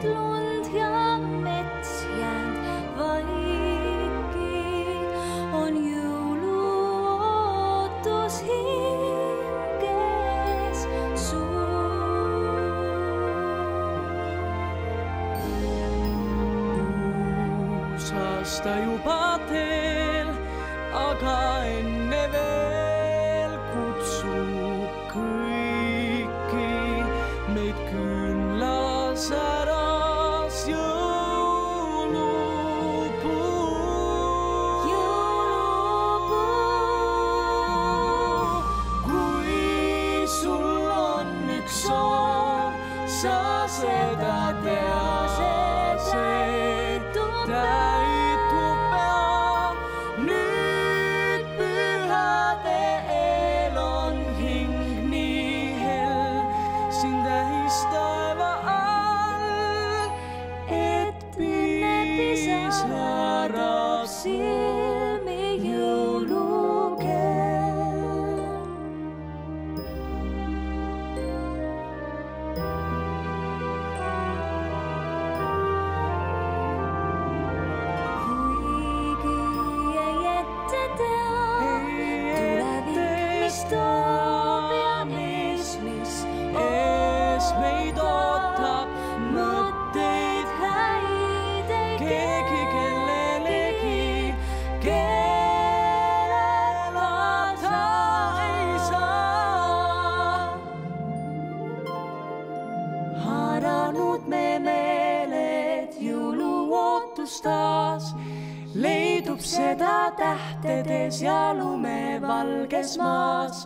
lund ja mets jäänud vaiki, on jõuluootus hinges suur. Uus aasta juba teel, aga enne veel kutsub kõiki meid küünlasäras jõulupuu. Kui sul on üks soov, sa seda tead, see täitub pea. Nüüd pühade eel on hing nii hell, siin täis taeva all, et pisarab silmi jõulukell. Kuigi ei ette tea tulevik, mis toob ja mis ees meid ootab, mõtteid häid ei keegi kellelegi keelata ei saa. Haaranud me meeled jõuluootus taas, leidub seda tähtedes ja lumevalges maas.